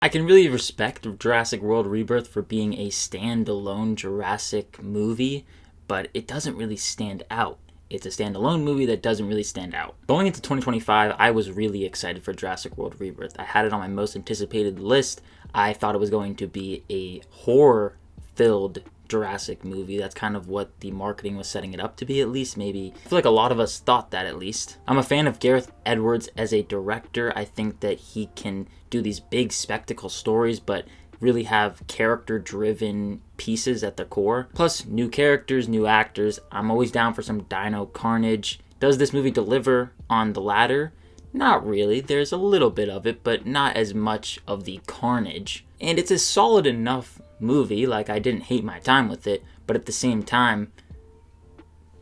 I can really respect Jurassic World Rebirth for being a standalone Jurassic movie, but it doesn't really stand out. It's a standalone movie that doesn't really stand out. Going into 2025, I was really excited for Jurassic World Rebirth. I had it on my most anticipated list. I thought it was going to be a horror-filled Jurassic movie. That's kind of what the marketing was setting it up to be, at least. Maybe I feel like a lot of us thought that, at least. I'm a fan of Gareth Edwards as a director. I think that he can do these big spectacle stories, but really have character-driven pieces at the core. Plus, new characters, new actors. I'm always down for some dino carnage. Does this movie deliver on the latter? Not really. There's a little bit of it, but not as much of the carnage. And it's a solid enough movie. Like, I didn't hate my time with it, but at the same time,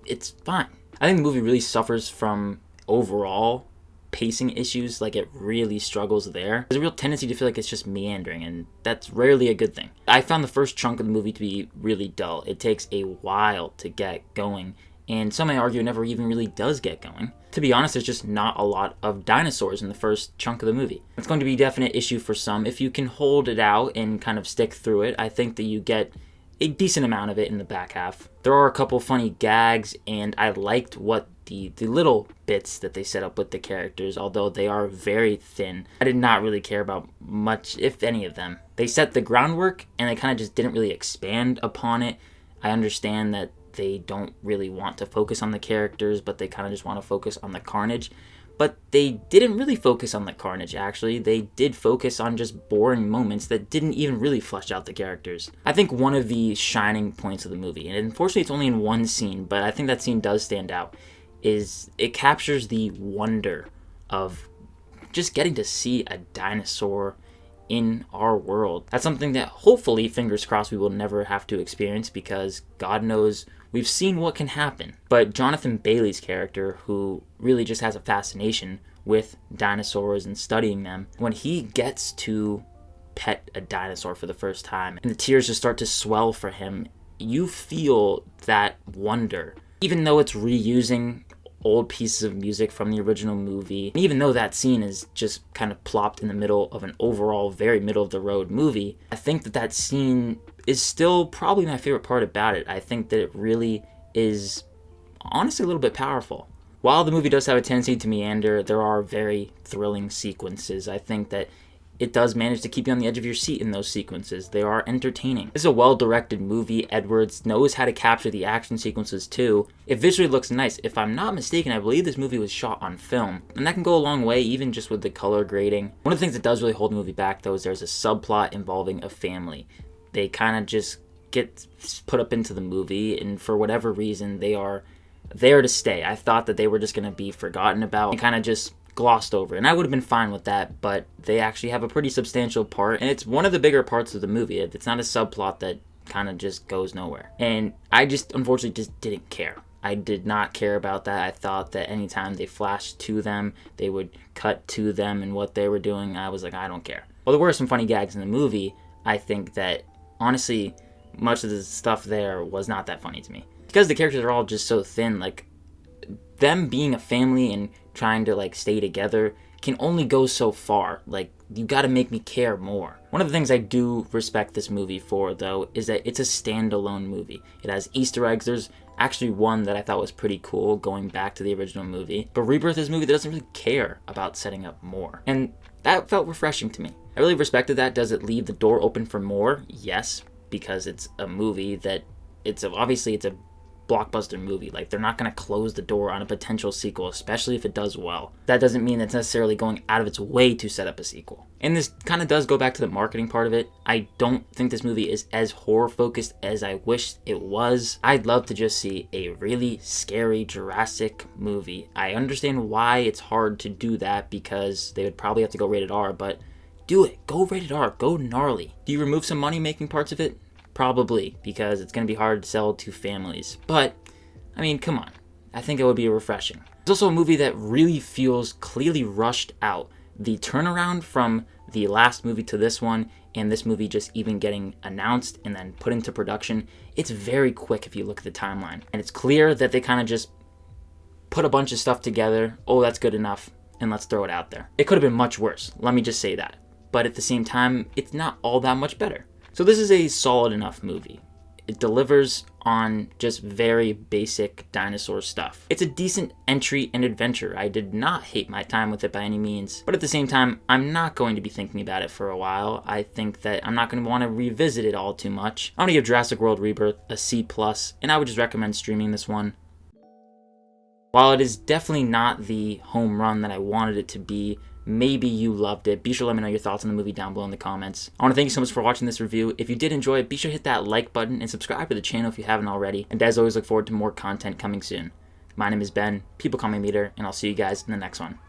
it's fine. I think the movie really suffers from overall pacing issues. Like, it really struggles there. There's a real tendency to feel like it's just meandering, and that's rarely a good thing. I found the first chunk of the movie to be really dull. It takes a while to get going, and some may argue it never even really does get going. To be honest, there's just not a lot of dinosaurs in the first chunk of the movie. It's going to be a definite issue for some. If you can hold it out and kind of stick through it, I think that you get a decent amount of it in the back half. There are a couple funny gags, and I liked what the little bits that they set up with the characters, although they are very thin. I did not really care about much, if any of them. They set the groundwork, and they kind of just didn't really expand upon it. I understand that they don't really want to focus on the characters, but they kind of just want to focus on the carnage. But they didn't really focus on the carnage, actually. They did focus on just boring moments that didn't even really flesh out the characters. I think one of the shining points of the movie, and unfortunately it's only in one scene, but I think that scene does stand out, is it captures the wonder of just getting to see a dinosaur in our world. That's something that hopefully, fingers crossed, we will never have to experience, because God knows we've seen what can happen. But Jonathan Bailey's character, who really just has a fascination with dinosaurs and studying them, when he gets to pet a dinosaur for the first time and the tears just start to swell for him, you feel that wonder. Even though it's reusing old pieces of music from the original movie, and even though that scene is just kind of plopped in the middle of an overall very middle of the road movie, I think that that scene is still probably my favorite part about it. I think that it really is honestly a little bit powerful. While the movie does have a tendency to meander, there are very thrilling sequences. I think that it does manage to keep you on the edge of your seat in those sequences. They are entertaining. This is a well-directed movie. Edwards knows how to capture the action sequences too. It visually looks nice. If I'm not mistaken, I believe this movie was shot on film, and that can go a long way, even just with the color grading. One of the things that does really hold the movie back, though, is there's a subplot involving a family. They kind of just get put up into the movie, and for whatever reason, they are there to stay. I thought that they were just going to be forgotten about and kind of just glossed over, and I would have been fine with that, but they actually have a pretty substantial part, and it's one of the bigger parts of the movie. It's not a subplot that kind of just goes nowhere, and I just unfortunately just didn't care. I did not care about that. I thought that anytime they flashed to them, they would cut to them and what they were doing. I was like, I don't care. Well, there were some funny gags in the movie. I think that honestly much of the stuff there was not that funny to me, because the characters are all just so thin. Like, them being a family and trying to like stay together can only go so far. Like, you gotta make me care more. One of the things I do respect this movie for, though, is that it's a standalone movie. It has Easter eggs. There's actually one that I thought was pretty cool, going back to the original movie. But Rebirth is a movie that doesn't really care about setting up more, and that felt refreshing to me. I really respected that. Does it leave the door open for more? Yes, because it's a movie that obviously it's a blockbuster movie. Like, they're not going to close the door on a potential sequel, especially if it does well. That doesn't mean it's necessarily going out of its way to set up a sequel. And this kind of does go back to the marketing part of it. I don't think this movie is as horror focused as I wish it was. I'd love to just see a really scary Jurassic movie. I understand why it's hard to do that, because they would probably have to go rated R, but do it. Go rated R. Go gnarly. Do you remove some money making parts of it? Probably, because it's going to be hard to sell to families. But, I mean, come on. I think it would be refreshing. It's also a movie that really feels clearly rushed out. The turnaround from the last movie to this one, and this movie just even getting announced and then put into production, it's very quick if you look at the timeline. And it's clear that they kind of just put a bunch of stuff together. Oh, that's good enough, and let's throw it out there. It could have been much worse. Let me just say that. but at the same time, it's not all that much better. So this is a solid enough movie. It delivers on just very basic dinosaur stuff. It's a decent entry and adventure. I did not hate my time with it by any means, but at the same time, I'm not going to be thinking about it for a while. I think that I'm not going to want to revisit it all too much. I'm going to give Jurassic World Rebirth a C+, and I would just recommend streaming this one. While it is definitely not the home run that I wanted it to be, maybe you loved it. Be sure to let me know your thoughts on the movie down below in the comments. I want to thank you so much for watching this review. If you did enjoy it, be sure to hit that like button and subscribe to the channel if you haven't already. And as always, look forward to more content coming soon. My name is Ben, people call me Meter, and I'll see you guys in the next one.